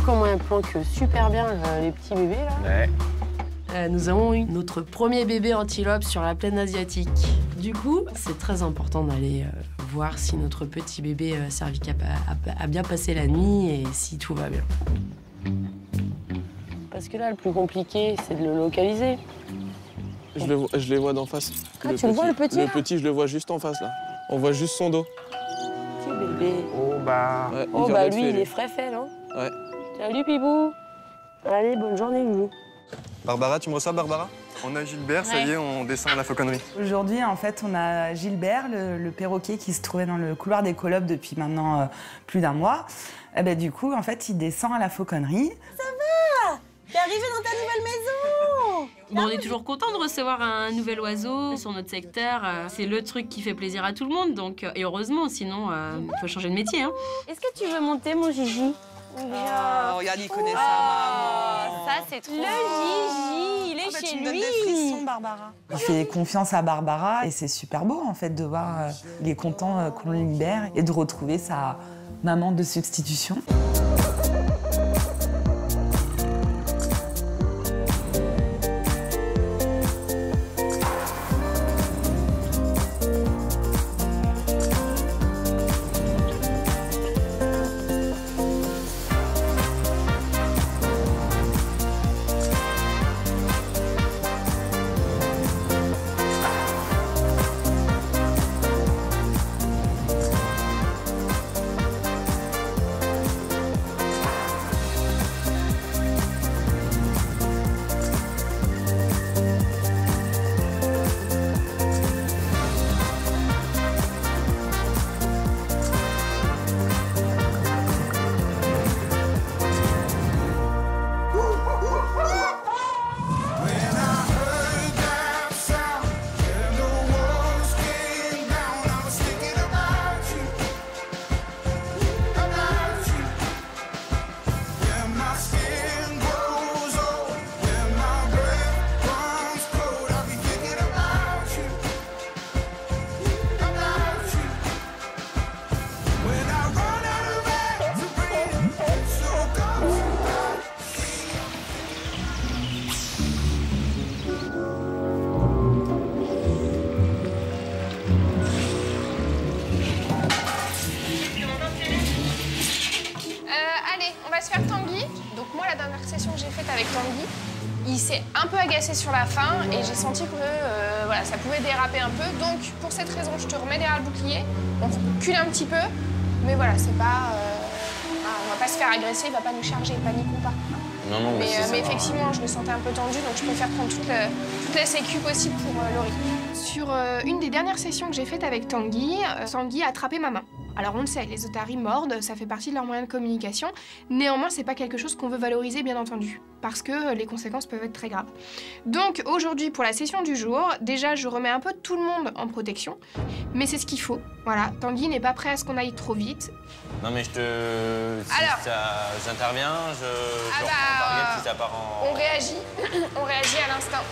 comment elle planque super bien les petits bébés, là. Ouais. Nous avons eu notre premier bébé antilope sur la plaine asiatique. Du coup, c'est très important d'aller voir si notre petit bébé cervical a bien passé la nuit et si tout va bien. Parce que là, le plus compliqué, c'est de le localiser. Je les vois d'en face. Ah, tu le vois, le petit, Le là petit, je le vois juste en face, là. On voit juste son dos. Petit bébé. Oh bah... Ouais, Oh, vient bah d'être lui, fait, il est frais fait, non? Ouais. Salut, Pibou. Allez, bonne journée, Loulou. Barbara, tu me reçois, Barbara? On a Gilbert, ça y est, on descend à la fauconnerie. Aujourd'hui, en fait, on a Gilbert, le perroquet qui se trouvait dans le couloir des colobes depuis maintenant plus d'1 mois. Et ben, du coup, en fait, il descend à la fauconnerie. Ça va? T'es arrivé dans ta nouvelle maison? Bon, on est toujours content de recevoir un nouvel oiseau sur notre secteur. C'est le truc qui fait plaisir à tout le monde, donc, et heureusement, sinon, il faut changer de métier. Hein. Est-ce que tu veux monter, mon Gigi? Oh, regarde, il connaît sa maman. Ça, c'est trop... Le Gigi, il est chez tu me donnes lui. des frissons, Barbara. Il fait confiance à Barbara et c'est super beau, en fait, de voir il est content qu'on le libère et de retrouver sa maman de substitution. avec Tanguy. Il s'est un peu agacé sur la fin et j'ai senti que voilà, ça pouvait déraper un peu. Donc, pour cette raison, je te remets derrière le bouclier. On recule un petit peu, mais voilà, c'est pas... on va pas se faire agresser, il va pas nous charger, paniquons pas. Non, non, mais effectivement, je le sentais un peu tendu, donc je préfère prendre toute la sécu possible pour Laurie. Sur une des dernières sessions que j'ai faites avec Tanguy, Tanguy a attrapé ma main. Alors on le sait, les otaries mordent, ça fait partie de leur moyen de communication. Néanmoins, c'est pas quelque chose qu'on veut valoriser, bien entendu, parce que les conséquences peuvent être très graves. Donc aujourd'hui, pour la session du jour, déjà je remets un peu tout le monde en protection, mais c'est ce qu'il faut. Voilà, Tanguy n'est pas prêt à ce qu'on aille trop vite. Non mais j'interviens, je reprends le target si ça part en... On réagit à l'instant.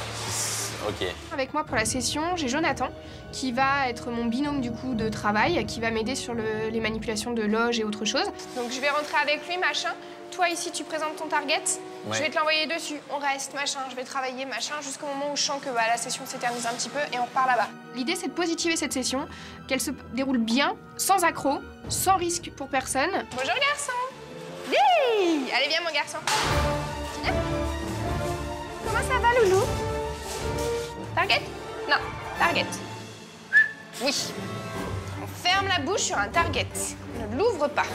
Ok. Avec moi pour la session, j'ai Jonathan, qui va être mon binôme du coup de travail, qui va m'aider sur les manipulations de loge et autre chose. Donc je vais rentrer avec lui, machin. Toi ici, tu présentes ton target. Ouais. Je vais te l'envoyer dessus. On reste, machin, je vais travailler, machin, jusqu'au moment où je sens que la session s'éternise un petit peu et on repart là-bas. L'idée, c'est de positiver cette session, qu'elle se déroule bien, sans accroc, sans risque pour personne. Bonjour garçon. Oui. Allez, viens mon garçon. Comment ça va, loulou? Target? Non, target. Oui. On ferme la bouche sur un target. Ne l'ouvre pas.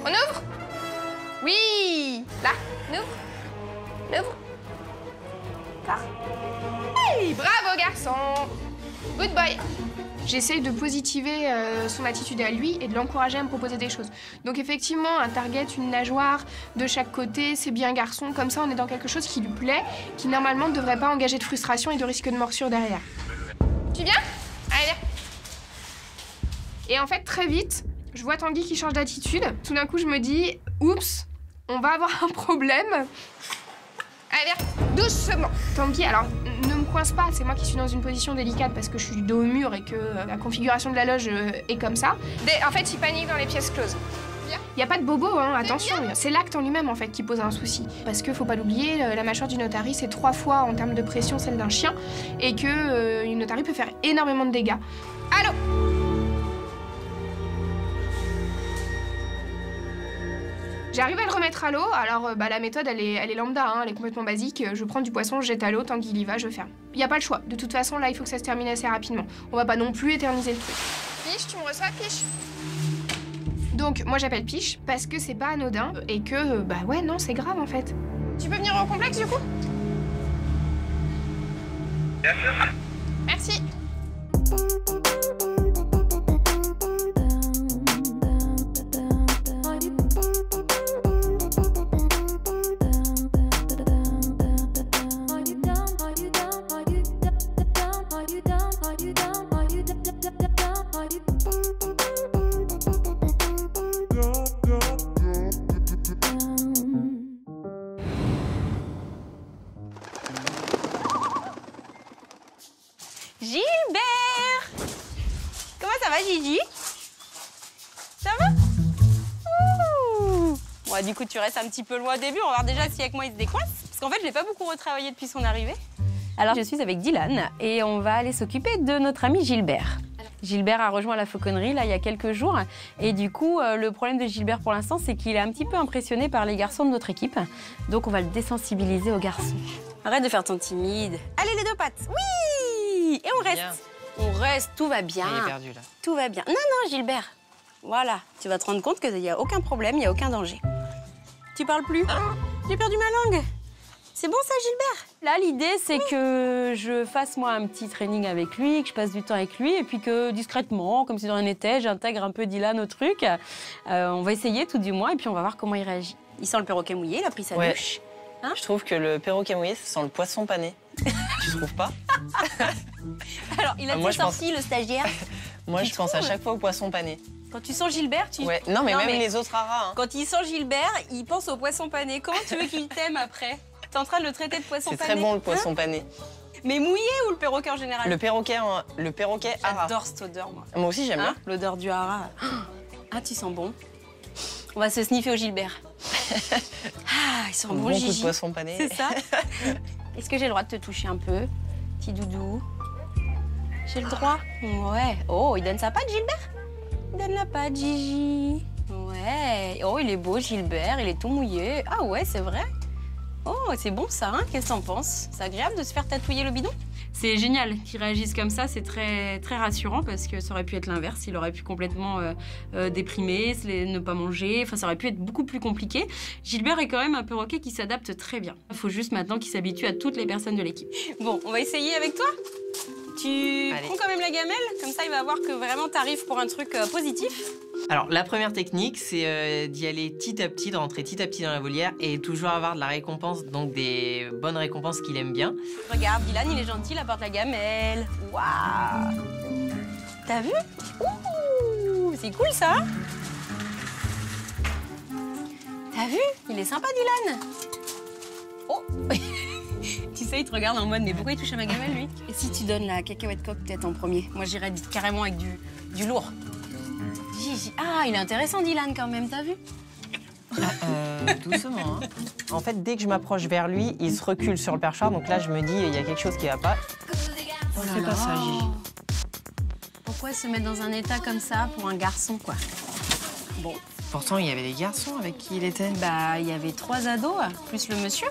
On ouvre? Oui. Là, on ouvre. On ouvre. Là. Hey, bravo garçon. Good boy. J'essaye de positiver son attitude à lui et de l'encourager à me proposer des choses. Donc effectivement, un target, une nageoire de chaque côté, c'est bien garçon. Comme ça, on est dans quelque chose qui lui plaît, qui normalement ne devrait pas engager de frustration et de risque de morsure derrière. Tu viens? Allez, viens. Et en fait, très vite, je vois Tanguy qui change d'attitude. Tout d'un coup, je me dis, oups, on va avoir un problème. Allez, viens, doucement. Tanguy, alors, ne me coince pas, c'est moi qui suis dans une position délicate parce que je suis dos au mur et que la configuration de la loge est comme ça. En fait, il panique dans les pièces closes. Il n'y a pas de bobo, hein, attention. C'est l'acte en lui-même en fait qui pose un souci. Parce que faut pas l'oublier, la mâchoire du notari c'est 3 fois en termes de pression celle d'un chien et que une notari peut faire énormément de dégâts. Allô? J'arrive à le remettre à l'eau, alors la méthode elle est lambda, hein, elle est complètement basique. Je prends du poisson, je jette à l'eau, tant qu'il y va, je ferme. Il n'y a pas le choix, de toute façon là il faut que ça se termine assez rapidement. On va pas non plus éterniser le truc. Piche, tu me reçois, Piche? Donc moi j'appelle Piche parce que c'est pas anodin et que ouais non c'est grave en fait. Tu peux venir au complexe du coup? Bien sûr. Merci. Gilbert! Comment ça va, Gigi? Ça va? Ouh. Bon, du coup, tu restes un petit peu loin au début. On va voir déjà si avec moi il se décoince. Parce qu'en fait, je l'ai pas beaucoup retravaillé depuis son arrivée. Alors, je suis avec Dylan et on va aller s'occuper de notre ami Gilbert. Gilbert a rejoint la fauconnerie là il y a quelques jours et du coup le problème de Gilbert pour l'instant c'est qu'il est un petit peu impressionné par les garçons de notre équipe. Donc on va le désensibiliser aux garçons. Arrête de faire ton timide. Allez les 2 pattes. Oui. Et on reste. Bien. On reste, tout va bien. Il est perdu là. Tout va bien. Non, non, Gilbert. Voilà, tu vas te rendre compte qu'il n'y a aucun problème, il n'y a aucun danger. Tu parles plus? J'ai perdu ma langue. C'est bon ça, Gilbert? Là, l'idée, c'est que je fasse moi un petit training avec lui, que je passe du temps avec lui, et puis que discrètement, comme si de rien n'était, j'intègre un peu Dylan au truc. On va essayer tout du moins, et puis on va voir comment il réagit. Il sent le perroquet mouillé, il a pris sa douche. Hein? Je trouve que le perroquet mouillé, ça sent le poisson pané. Tu trouves pas? Alors, il a moi, sorti le stagiaire. Moi, je pense à chaque fois au poisson pané. Quand tu sens Gilbert, tu... Ouais. Non, mais même les autres haras. Hein. Quand il sent Gilbert, il pense au poisson pané. Comment tu veux qu'il t'aime après? T'es en train de le traiter de poisson pané? C'est très bon, le poisson pané. Mais mouillé ou le perroquet en général? Le perroquet hara. J'adore cette odeur, moi. Moi aussi, j'aime bien. L'odeur du hara. Ah, tu sens bon. On va se sniffer au Gilbert. Ah, il sent bon, Gigi. Gigi. Coup de poisson pané. C'est ça. Est-ce que j'ai le droit de te toucher un peu? Petit doudou. J'ai le droit? Ouais. Oh, il donne sa patte, Gilbert? Il donne la patte, Gigi. Ouais. Oh, il est beau, Gilbert. Il est tout mouillé. Ah ouais, c'est vrai? Oh, c'est bon ça, hein? Qu'est-ce que t'en penses? C'est agréable de se faire tatouiller le bidon? C'est génial qu'ils réagissent comme ça, c'est très, très rassurant parce que ça aurait pu être l'inverse, il aurait pu complètement déprimer, ne pas manger, enfin ça aurait pu être beaucoup plus compliqué. Gilbert est quand même un perroquet qui s'adapte très bien. Il faut juste maintenant qu'il s'habitue à toutes les personnes de l'équipe. Bon, on va essayer avec toi? Tu prends quand même la gamelle, comme ça il va voir que vraiment t'arrives pour un truc positif. Alors, la première technique, c'est d'y aller petit à petit, de rentrer petit à petit dans la volière et toujours avoir de la récompense, donc des bonnes récompenses qu'il aime bien. Regarde, Dylan, il est gentil, il apporte la gamelle. Waouh! T'as vu? Ouh, c'est cool ça! T'as vu? Il est sympa, Dylan. Oh! Tu sais, il te regarde en mode, mais pourquoi il touche à ma gamelle, lui? Et si tu donnes la cacahuète coque peut-être en premier? Moi, j'irais carrément avec du lourd. Gigi. Ah, il est intéressant, Dylan, quand même, t'as vu? Doucement, hein. En fait, dès que je m'approche vers lui, il se recule sur le perchoir, donc là, je me dis, il y a quelque chose qui va pas. Oh Fais pas ça, Gigi. Pourquoi se mettre dans un état comme ça pour un garçon, quoi? Bon. Pourtant, il y avait des garçons avec qui il était. Bah, il y avait 3 ados, plus le monsieur.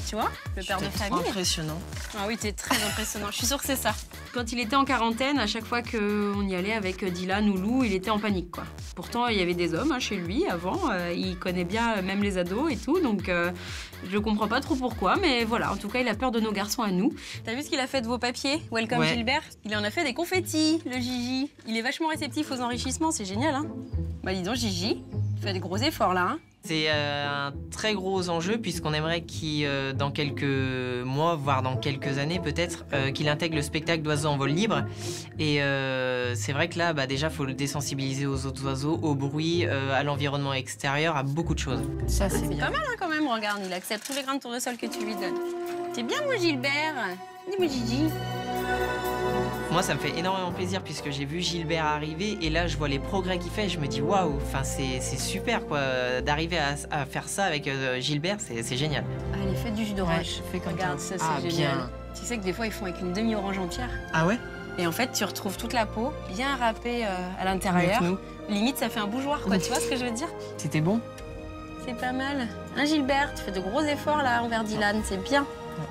Tu vois, le père de famille. Impressionnant. Ah oui, t'es très impressionnant. Je suis sûre que c'est ça. Quand il était en quarantaine, à chaque fois qu'on y allait avec Dylan ou Lou, il était en panique, quoi. Pourtant, il y avait des hommes chez lui avant, il connaît bien même les ados et tout, donc je comprends pas trop pourquoi, mais voilà, en tout cas, il a peur de nos garçons à nous. T'as vu ce qu'il a fait de vos papiers? Welcome Gilbert. Il en a fait des confettis, le Gigi. Il est vachement réceptif aux enrichissements, c'est génial, hein? Bah dis donc, Gigi, il fait des gros efforts, là, hein? C'est un très gros enjeu puisqu'on aimerait qu'il, dans quelques mois, voire dans quelques années peut-être, qu'il intègre le spectacle d'oiseaux en vol libre. Et c'est vrai que là, déjà, il faut le désensibiliser aux autres oiseaux, au bruit, à l'environnement extérieur, à beaucoup de choses. Ça, c'est bien. Pas mal, hein, quand même. Regarde, il accepte tous les grains de tournesol que tu lui donnes. T'es bien, mon Gilbert. Dis-moi, Gigi. Moi, ça me fait énormément plaisir puisque j'ai vu Gilbert arriver et là, je vois les progrès qu'il fait et je me dis waouh, enfin, c'est super quoi. D'arriver à faire ça avec Gilbert, c'est génial. Ah, les fêtes du jus d'orange. fais comme Regarde, ça c'est Ah, génial. bien. Tu sais que des fois ils font avec une demi-orange entière. Ah ouais? Et en fait, tu retrouves toute la peau bien râpée à l'intérieur. Limite, ça fait un bougeoir, quoi. Tu vois ce que je veux dire? C'était bon? C'est pas mal. Hein, Gilbert, tu fais de gros efforts là envers Dylan, c'est bien.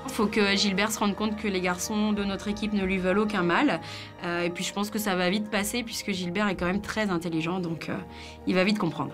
Il faut que Gilbert se rende compte que les garçons de notre équipe ne lui veulent aucun mal. Et puis je pense que ça va vite passer puisque Gilbert est quand même très intelligent, donc il va vite comprendre.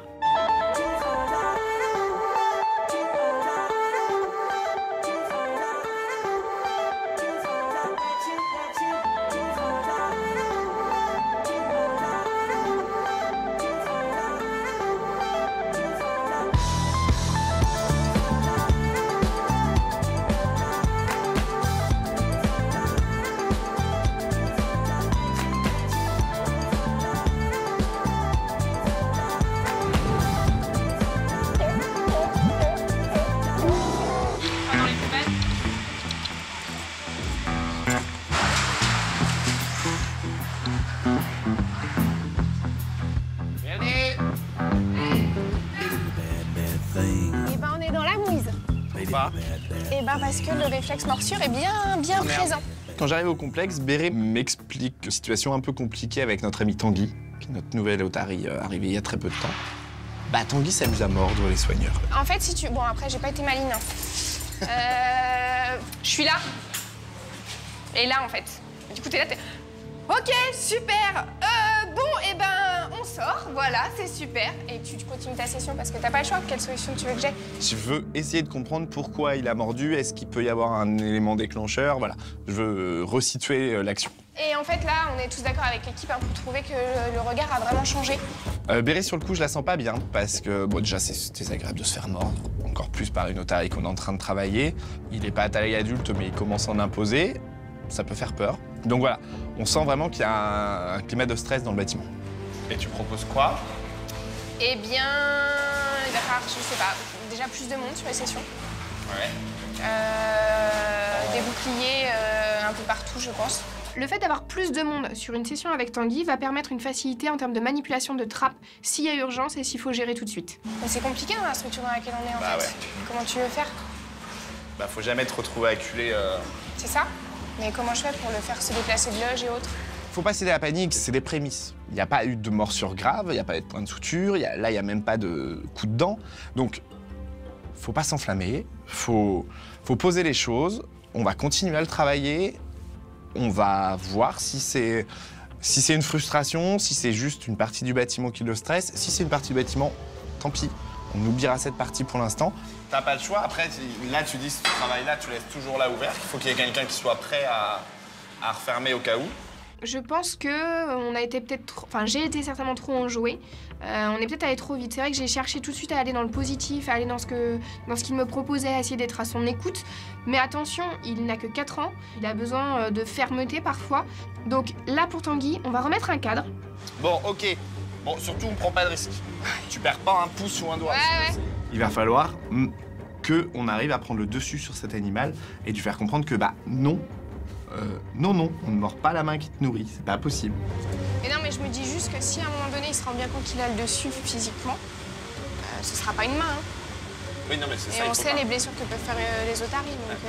Eh ben, on est dans la mouise. Pourquoi? Eh ben, parce que le réflexe morsure est bien présent. Quand j'arrive au complexe, Béré m'explique une situation un peu compliquée avec notre ami Tanguy, qui est notre nouvelle otarie arrivée il y a très peu de temps. Bah, Tanguy s'amuse à mordre les soigneurs. En fait, si tu... Bon, après, j'ai pas été maligne. Hein. Je suis là. Et là, en fait. Du coup, t'es là, t'es... Ok, super. Bon, eh ben, on sort. Voilà, c'est super. Et tu continues ta session parce que t'as pas le choix. Quelle solution tu veux que j'ai? Je veux essayer de comprendre pourquoi il a mordu, est-ce qu'il peut y avoir un élément déclencheur, voilà. Je veux resituer l'action. Et en fait, là, on est tous d'accord avec l'équipe pour trouver que le regard a vraiment changé. Béré, sur le coup, je la sens pas bien parce que, bon, déjà, c'est désagréable de se faire mordre. Encore plus par une otarie qu'on est en train de travailler. Il est pas à taille adulte, mais il commence à en imposer. Ça peut faire peur. Donc voilà, on sent vraiment qu'il y a un climat de stress dans le bâtiment. Et tu proposes quoi? Eh bien, il va falloir, je sais pas, déjà plus de monde sur les sessions. Ouais. Des boucliers un peu partout, je pense. Le fait d'avoir plus de monde sur une session avec Tanguy va permettre une facilité en termes de manipulation de trappe s'il y a urgence et s'il faut gérer tout de suite. Mais c'est compliqué dans la structure dans laquelle on est en fait. Ouais. Comment tu veux faire? Bah, faut jamais te retrouver acculé. C'est ça? Mais comment je fais pour le faire se déplacer de loge et autres? Faut pas céder à la panique, c'est des prémices. Il n'y a pas eu de morsure grave, il n'y a pas eu de point de suture, là, il n'y a même pas de coup de dent. Donc, faut pas s'enflammer, faut poser les choses, on va continuer à le travailler, on va voir si c'est une frustration, si c'est juste une partie du bâtiment qui le stresse. Si c'est une partie du bâtiment, tant pis, on oubliera cette partie pour l'instant. T'as pas le choix, après, là, tu dis, ce travail-là, tu laisses toujours là ouvert, il faut qu'il y ait quelqu'un qui soit prêt à refermer au cas où. Je pense que on a été peut-être trop... Enfin, j'ai été certainement trop enjouée. On est peut-être allé trop vite. C'est vrai que j'ai cherché tout de suite à aller dans le positif, à aller dans ce qu'il me proposait, à essayer d'être à son écoute. Mais attention, il n'a que 4 ans. Il a besoin de fermeté parfois. Donc là, pour Tanguy, on va remettre un cadre. Bon, ok. Bon, surtout, on prend pas de risque. Tu perds pas un pouce ou un doigt. Ouais. Il va falloir qu'on arrive à prendre le dessus sur cet animal et lui faire comprendre que, bah, non, on ne mord pas la main qui te nourrit, c'est pas possible. Mais non, mais je me dis juste que si à un moment donné, il se rend bien compte qu'il a le dessus physiquement, ce sera pas une main. Hein. Oui, non, mais c'est ça. Et on sait les blessures que peuvent faire les otaries, donc...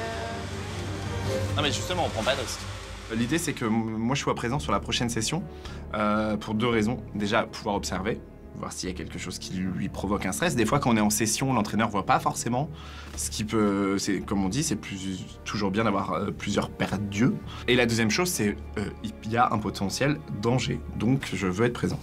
Non, mais justement, on prend pas de risque. L'idée, c'est que moi, je sois présent sur la prochaine session pour 2 raisons. Déjà, pouvoir observer, voir s'il y a quelque chose qui lui provoque un stress. Des fois, quand on est en session, l'entraîneur voit pas forcément ce qui peut... Comme on dit, c'est toujours bien d'avoir plusieurs paires d'yeux. Et la deuxième chose, c'est il y a un potentiel danger. Donc, je veux être présent.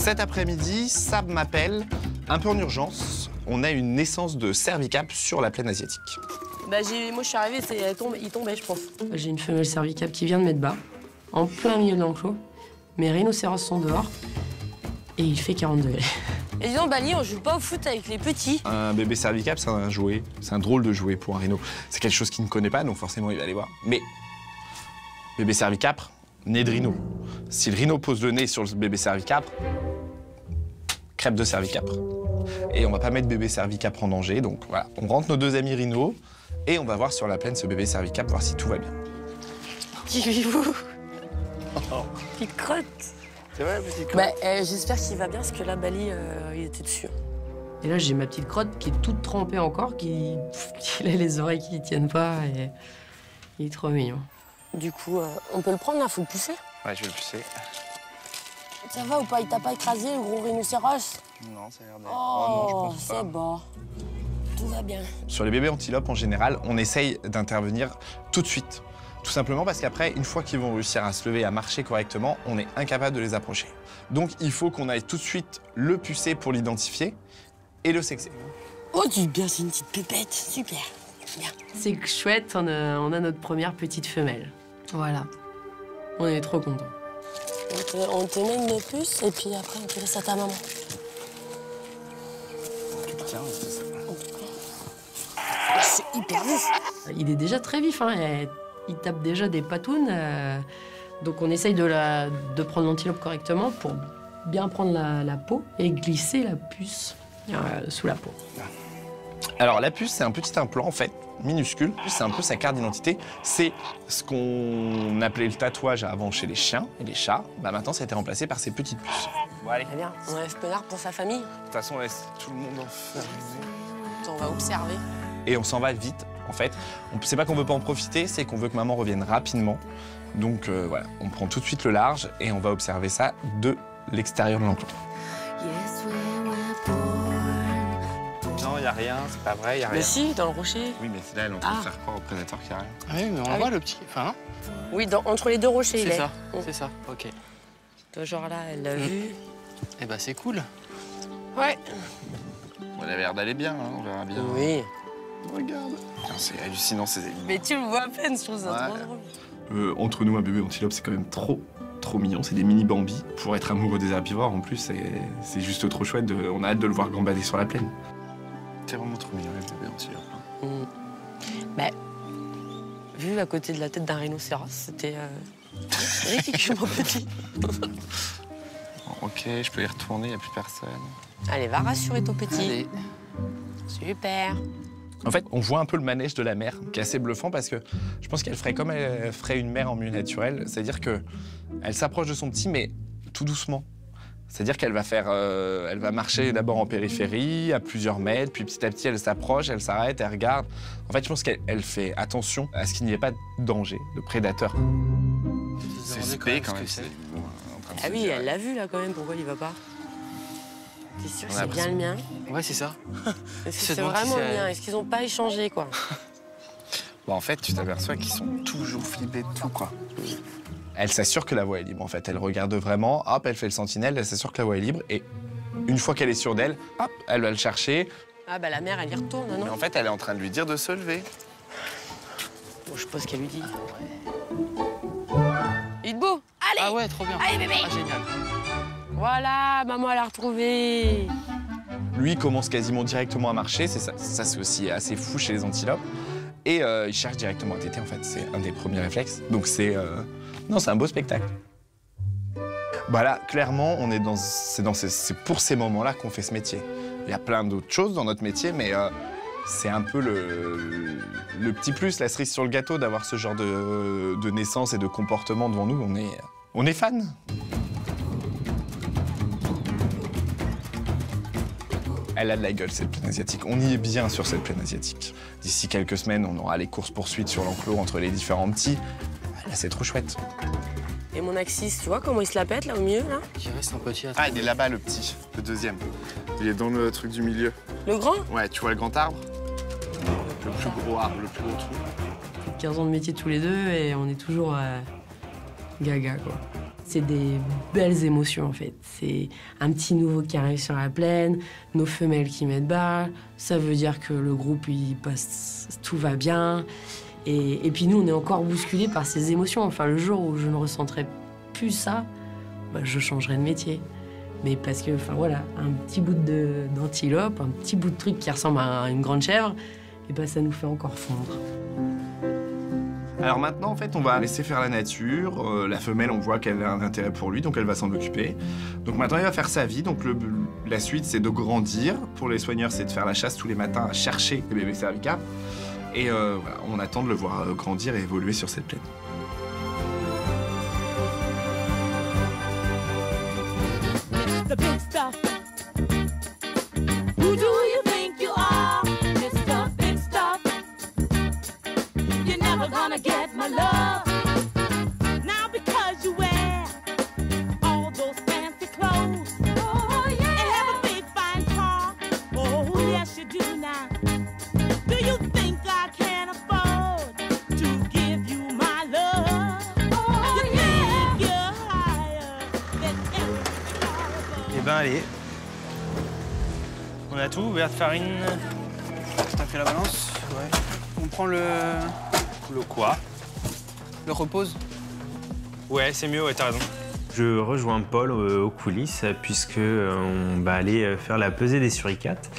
Cet après-midi, Sab m'appelle, un peu en urgence. On a une naissance de cervicap sur la plaine asiatique. Bah, moi, je suis arrivée, il tombait, je pense. J'ai une femelle cervicap qui vient de mettre bas, en plein milieu de l'enclos. Mes rhinocéros sont dehors et il fait 40 degrés. Et disons, Bali, on joue pas au foot avec les petits. Un bébé cervicap, c'est un jouet. C'est un drôle de jouet pour un rhino. C'est quelque chose qu'il ne connaît pas, donc forcément, il va aller voir. Mais bébé cervicap, né de rhino. Si le rhino pose le nez sur le bébé cervicap, crêpe de cervicap. Et on va pas mettre bébé cervicap en danger, donc voilà. On rentre nos 2 amis rhinos et on va voir sur la plaine ce bébé cervicap, voir si tout va bien. Petit vivou. Petite crotte. C'est vrai, petit Bah, j'espère qu'il va bien, parce que là, Bali, il était dessus. Et là, j'ai ma petite crotte qui est toute trempée encore, qui a les oreilles qui ne tiennent pas. Et il est trop mignon. Du coup, on peut le prendre, là, faut le pousser. Ouais, je vais le pousser. Ça va ou pas? Il t'a pas écrasé, le gros rhinocéros? Non, ça a l'air d'aller. Oh, c'est bon. Tout va bien. Sur les bébés antilopes, en général, on essaye d'intervenir tout de suite. Tout simplement parce qu'après, une fois qu'ils vont réussir à se lever, à marcher correctement, on est incapable de les approcher. Donc, il faut qu'on aille tout de suite le pucer pour l'identifier et le sexer. Oh, dis bien, c'est une petite pépette. Super. Bien. C'est chouette, on a notre première petite femelle. Voilà. On est trop contents. On te met une puce et puis après, on te laisse à ta maman. Tiens, c'est ça. C'est hyper vif. Il est déjà très vif, hein. Il tape déjà des patounes. Donc on essaye de prendre l'antilope correctement pour bien prendre la peau et glisser la puce sous la peau. Alors, la puce, c'est un petit implant, en fait, minuscule. C'est un peu sa carte d'identité. C'est ce qu'on appelait le tatouage avant chez les chiens et les chats. Bah, maintenant, ça a été remplacé par ces petites puces. Bon, allez. Très bien. On enlève Penard pour sa famille. De toute façon, on laisse tout le monde enfermé. On va observer. Et on s'en va vite, en fait. C'est pas qu'on veut pas en profiter, c'est qu'on veut que maman revienne rapidement. Donc, voilà, on prend tout de suite le large et on va observer ça de l'extérieur de l'enclos. Non, y a rien, c'est pas vrai, y a rien. Mais si, dans le rocher. Oui, mais là, elle est en train de faire croire au prédateur qu'il y a rien. Ah oui, mais on voit le petit. Enfin, Oui, entre les 2 rochers, il est. c'est ça, c'est ça, ok. Toi, genre là, elle l'a vu. Eh ben, c'est cool. Ouais. On a l'air d'aller bien, hein, on verra bien. Oui. Regarde. C'est hallucinant, ces animaux. Mais tu le vois à peine, je trouve ça trop drôle. Entre nous, un bébé antilope, c'est quand même trop mignon. C'est des mini Bambi. Pour être amoureux des herbivores, en plus, c'est juste trop chouette. On a hâte de le voir gambader sur la plaine. C'est vraiment trop mignon, les bébés antilopes. Bah, vu à côté de la tête d'un rhinocéros, c'était ridiculement petit. Ok, je peux y retourner, il n'y a plus personne. Allez, va rassurer ton petit. Allez. Super. En fait, on voit un peu le manège de la mer, qui est assez bluffant parce que je pense qu'elle ferait comme elle ferait une mère en milieu naturel. C'est-à-dire qu'elle s'approche de son petit, mais tout doucement. C'est-à-dire qu'elle va elle va marcher d'abord en périphérie, à plusieurs mètres, puis petit à petit, elle s'approche, elle s'arrête, elle regarde. En fait, je pense qu'elle fait attention à ce qu'il n'y ait pas de danger, de prédateur. C'est spé quand même. Ah oui, elle l'a vu là quand même, pourquoi il va pas? T'es sûr que c'est bien le mien? Ouais, c'est ça. Est-ce que c'est vraiment le mien? Est-ce qu'ils n'ont pas échangé, quoi? Bon, en fait, tu t'aperçois qu'ils sont toujours flippés de tout, quoi. Elle s'assure que la voie est libre, en fait. Elle regarde vraiment, hop, elle fait le sentinelle, elle s'assure que la voie est libre. Et une fois qu'elle est sûre d'elle, hop, elle va le chercher. Ah bah la mère, elle y retourne, non? Mais en fait, elle est en train de lui dire de se lever. Bon, je sais pas ce qu'elle lui dit. Idbo, allez! Ah ouais, trop bien. Allez, bébé! Ah, génial. Voilà, maman, elle a retrouvé. Lui commence quasiment directement à marcher, c'est ça. Ça, c'est aussi assez fou chez les antilopes. Et il cherche directement à téter, en fait. C'est un des premiers réflexes. Donc c'est un beau spectacle. Bah là, clairement, c'est pour ces moments-là qu'on fait ce métier. Il y a plein d'autres choses dans notre métier, mais c'est un peu le petit plus, la cerise sur le gâteau d'avoir ce genre de naissance et de comportement devant nous. On est fans. Elle a de la gueule, cette plaine asiatique. On y est bien sur cette plaine asiatique. D'ici quelques semaines, on aura les courses-poursuites sur l'enclos entre les différents petits. Là, c'est trop chouette. Et mon Axis, tu vois comment il se la pète, là, au milieu, là? Il reste un petit à Ah, il est là-bas, le petit, le deuxième. Il est dans le truc du milieu. Le grand? Ouais, tu vois le grand arbre? Le plus gros arbre, le plus gros trou. 15 ans de métier tous les deux et on est toujours gaga, quoi. C'est des belles émotions en fait. C'est un petit nouveau qui arrive sur la plaine, nos femelles qui mettent bas. Ça veut dire que le groupe il passe, tout va bien. Et puis nous on est encore bousculés par ces émotions. Enfin le jour où je ne ressentirai plus ça, bah, je changerai de métier. Mais parce que enfin voilà, un petit bout d'antilope, un petit bout de truc qui ressemble à une grande chèvre, et ben ça nous fait encore fondre. Alors maintenant, en fait, on va laisser faire la nature. La femelle, on voit qu'elle a un intérêt pour lui, donc elle va s'en occuper. Donc maintenant, il va faire sa vie. Donc la suite, c'est de grandir. Pour les soigneurs, c'est de faire la chasse tous les matins à chercher les bébés cervicales. Et voilà, on attend de le voir grandir et évoluer sur cette plaine. The big stuff. Who do you think you are, Mr. Big Stuff? You're never gonna get my love. Now because you wear all those fancy clothes. Oh yeah. And have a big fine car. Oh yes you do now. Do you think I can afford to give you my love? Oh you think you're higher than every. Eh ben allez. On a tout, verre de farine. T'as fait la balance? Ouais. On prend le quoi? Le repose? Ouais, c'est mieux, ouais, t'as raison. Je rejoins Paul aux coulisses puisque on va aller faire la pesée des suricates.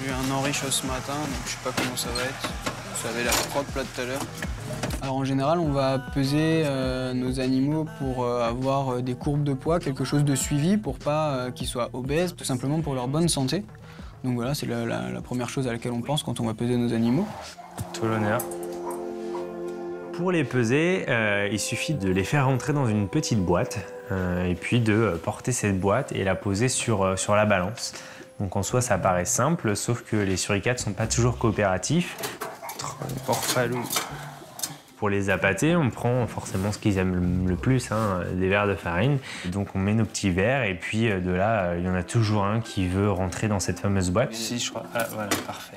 J'ai eu un enriche ce matin, donc je sais pas comment ça va être. Ça avait l'air propre là tout à l'heure. Alors en général, on va peser nos animaux pour avoir des courbes de poids, quelque chose de suivi pour pas qu'ils soient obèses, tout simplement pour leur bonne santé. Donc voilà, c'est la première chose à laquelle on pense quand on va peser nos animaux. Tout l'honneur. Pour les peser, il suffit de les faire rentrer dans une petite boîte et puis de porter cette boîte et la poser sur la balance. Donc en soi, ça paraît simple, sauf que les suricates ne sont pas toujours coopératifs. Pour les appâter, on prend forcément ce qu'ils aiment le plus, hein, des verres de farine. Donc on met nos petits verres et puis de là, il y en a toujours un qui veut rentrer dans cette fameuse boîte. Si, je crois. Ah, voilà, parfait.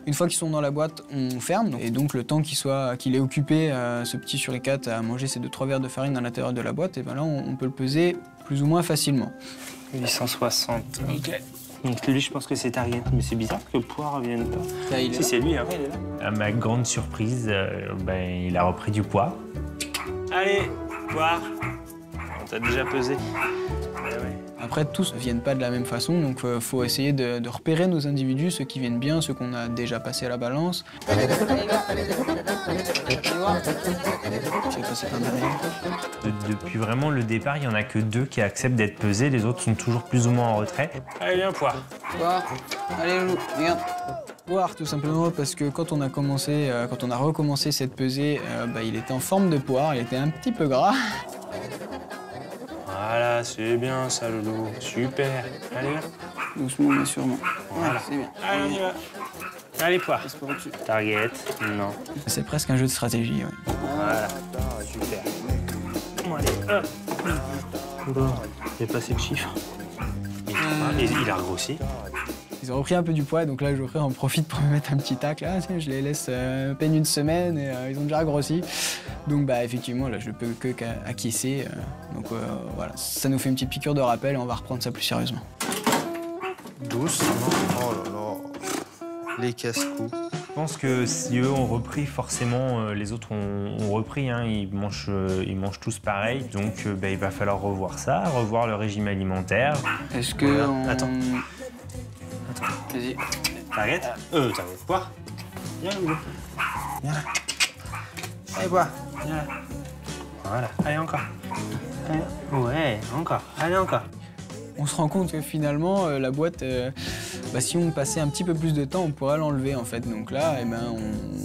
Une fois qu'ils sont dans la boîte, on ferme. Et donc le temps qu'il ait occupé, ce petit suricate, à manger ses 2-3 verres de farine à l'intérieur de la boîte, et ben là, on peut le peser plus ou moins facilement. 860. Ok. Donc lui, je pense que c'est Target, mais c'est bizarre que Poire ne vienne pas. Là, si, c'est lui. Hein. À ma grande surprise, il a repris du poids. Allez, Poire, on t'a déjà pesé. Après, tous ne viennent pas de la même façon, donc il faut essayer de repérer nos individus, ceux qui viennent bien, ceux qu'on a déjà passé à la balance. Depuis vraiment le départ, il n'y en a que 2 qui acceptent d'être pesés, les autres sont toujours plus ou moins en retrait. Allez, viens, Poire. Poire, allez, Loulou, regarde. Poire, tout simplement parce que quand on a recommencé cette pesée, il était en forme de poire, il était un petit peu gras. Voilà, c'est bien ça, Loulou. Super. Allez, viens. Doucement, mais sûrement. Voilà. C'est bien. Allez, on y va. Allez, Poire. Target. Non. C'est presque un jeu de stratégie, oui. Voilà. Super. Bon, allez, hop. Bon, il n'y a pas assez de chiffres. Il a regrossi. Ils ont repris un peu du poids, donc là, Geoffrey en profite pour me mettre un petit tacle. Ah, je les laisse à peine une semaine et ils ont déjà grossi. Donc, effectivement, là, je ne peux qu'acquiescer. Donc, voilà, ça nous fait une petite piqûre de rappel et on va reprendre ça plus sérieusement. Doucement. Oh là là. Les casse-coups. Je pense que si eux ont repris, forcément, les autres ont repris. Hein, ils mangent tous pareil. Donc, il va falloir revoir ça, revoir le régime alimentaire. Est-ce que... Attends. Vas-y. Target. Poire. Viens, Loulou. Viens là. Allez, Poire. Viens là. Voilà. Allez, encore. Allez. Ouais, encore. Allez, encore. On se rend compte que finalement, la boîte, si on passait un petit peu plus de temps, on pourrait l'enlever en fait. Donc là,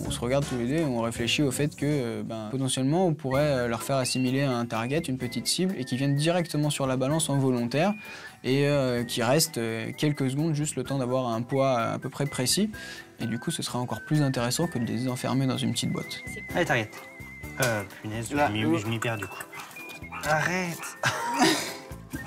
on se regarde tous les deux et on réfléchit au fait que potentiellement, on pourrait leur faire assimiler un target, une petite cible, et qui viennent directement sur la balance en volontaire et qui restent quelques secondes, juste le temps d'avoir un poids à peu près précis. Et du coup, ce serait encore plus intéressant que de les enfermer dans une petite boîte. Allez, Target. Punaise, je m'y perds du coup. Arrête.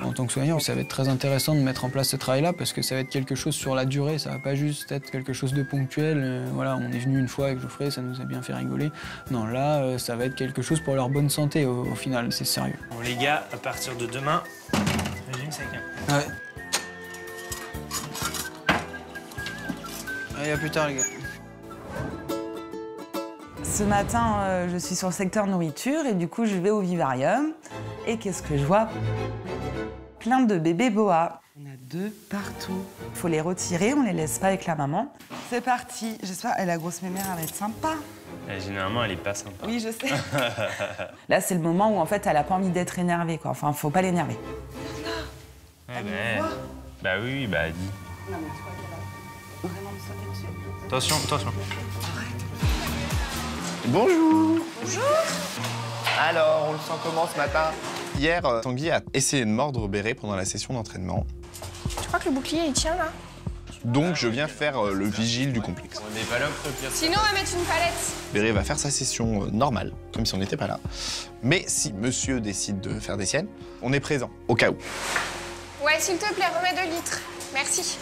En tant que soigneur, ça va être très intéressant de mettre en place ce travail-là parce que ça va être quelque chose sur la durée, ça va pas juste être quelque chose de ponctuel. Voilà, on est venu une fois avec Geoffrey, ça nous a bien fait rigoler. Non, là, ça va être quelque chose pour leur bonne santé au final, c'est sérieux. Bon les gars, à partir de demain, régime chacun. Ouais. Allez, à plus tard les gars. Ce matin, je suis sur le secteur nourriture et du coup, je vais au vivarium. Et qu'est-ce que je vois? Plein de bébés boa. On a 2 partout. Il faut les retirer, on les laisse pas avec la maman. C'est parti. J'espère que la grosse mémère elle va être sympa. Généralement, elle est pas sympa. Oui, je sais. Là, c'est le moment où en fait, elle a pas envie d'être énervée, quoi. Enfin, faut pas l'énerver. Ouais, bah oui, bah dis. Non, mais tu crois qu'elle va vraiment me sauter dessus? Attention, attention. Bonjour. Bonjour. Alors, on le sent comment ce matin? Hier, Tanguy a essayé de mordre Béret pendant la session d'entraînement. Tu crois que le bouclier il tient là? Donc, je viens faire le vigile du complexe. On n'est pas là pour te dire. Sinon on va mettre une palette. Béret va faire sa session normale, comme si on n'était pas là. Mais si monsieur décide de faire des siennes, on est présent, au cas où. Ouais, s'il te plaît, remets 2 litres. Merci.